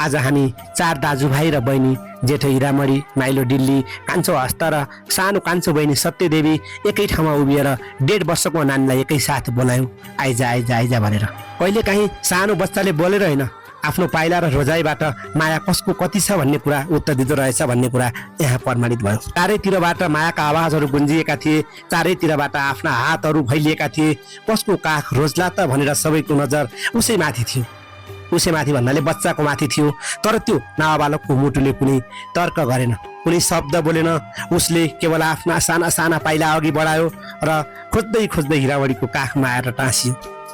आज हामी 4 दाजुभाइ र बहिनी जेठो हिरामणी, माइलो डिल्ली, कान्छो हस्त र सानो कान्छो बहिनी सत्यदेवी एकै ठाउँमा उभिएर 1.5 वर्षको नानीलाई एकै साथ बोलायौँ, आइजा आइजा आइजा भनेर। कहिलेकाहीँ सानो बच्चाले बोलेर होइन, आफ्नो पाइला र रोजाइबाट माया कसको कति छ भन्ने कुरा उत्तर दिँदो रहेछ भन्ने कुरा यहाँ प्रमाणित भयो। चारैतिरबाट मायाका आवाजहरू गुन्जिएका थिए, चारैतिरबाट आफ्ना हातहरू फैलिएका थिए। कसको काख रोज्ला त भनेर सबैको नजर उसैमाथि थियो। उसैमाथि भन्नाले बच्चाको माथि थियो। तर त्यो नाबालकको मुटुले कुनै तर्क गरेन, कुनै शब्द बोलेन। उसले केवल आफ्ना साना साना पाइला अघि बढायो र खोज्दै खोज्दै हिरावणीको काखमा आएर टाँसियो।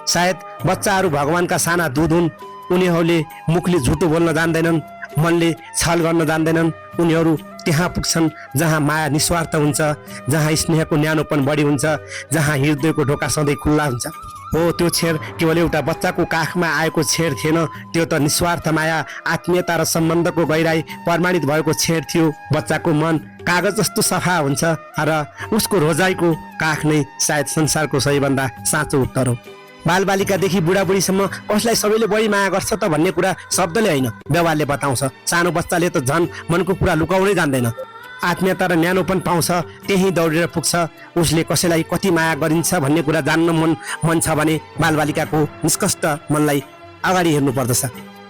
सायद बच्चाहरू भगवानका साना दूध हुन्। उनीहरूले मुखले झुटो बोल्न जान्दैनन्, मनले छल गर्न जान्दैनन्। उनीहरू त्यहाँ पुग्छन् जहाँ माया निस्वार्थ हुन्छ, जहाँ स्नेहको न्यानोपन बढी हुन्छ, जहाँ हृदयको ढोका सधैँ खुल्ला हुन्छ। हो, त्यो छेड केवल एउटा बच्चाको काखमा आएको छेड थिएन, त्यो त निस्वार्थ माया, आत्मीयता र सम्बन्धको गहिराई प्रमाणित भएको छेड थियो। बच्चाको मन कागज जस्तो सफा हुन्छ र उसको रोजाइको काख नै सायद संसारको सबैभन्दा साँचो उत्तर हो। बालबालिकादेखि बुढाबुढीसम्म कसलाई सबैले बढी माया गर्छ त भन्ने कुरा शब्दले होइन, व्यवहारले बताउँछ। सानो बच्चाले त झन् मनको कुरा लुकाउनै जान्दैन। आत्मीयता र न्यानोपन पाउँछ, त्यही दौडेर पुग्छ। उसले कसैलाई कति माया गरिन्छ भन्ने कुरा जान्न मन छ भने बालबालिकाको निष्कष्ट मनलाई अगाडि हेर्नु पर्दछ।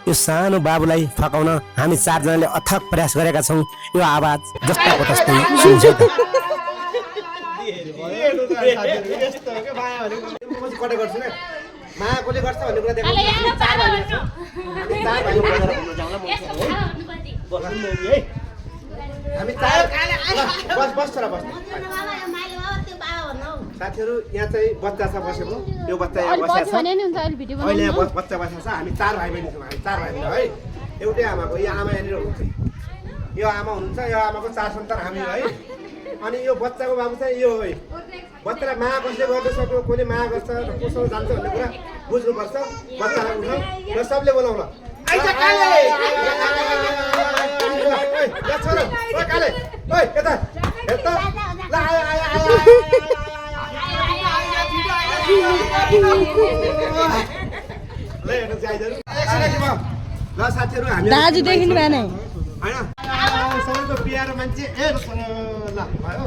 यो सानो बाबुलाई फकाउन हामी 4 जनाले अथक प्रयास गरेका छौँ। यो आवाज जस्तो तस्तै सुन्छ। मायाकोले गर्छ भन्ने कुरा देखाउँछ। साथीहरू यहाँ चाहिँ बच्चा छ बसेको, यो बच्चा यहाँ बसेको छ, अहिले यहाँ बच्चा बसेको छ। हामी 4 भाइ बहिनी छौँ। हामी 4 भाइ बहिनी है, एउटै आमाको। यो आमा यहाँनिर हुनुहुन्छ, यो आमा हुनुहुन्छ, यो आमाको 4 सन्तान हामी है। अनि यो बच्चाको बाबु चाहिँ यो है। बच्चालाई माया कसले गर्दैछ, कसले माया गर्छ, कोसँग जान्छ भन्ने कुरा बुझ्नुपर्छ। बच्चालाई उठाउँ र सबले बोलाउँ ल। ल साथीहरू, हामी दाजु देखिनु भएन होइन, सबैको प्यारो मान्छे। ए ल भयो।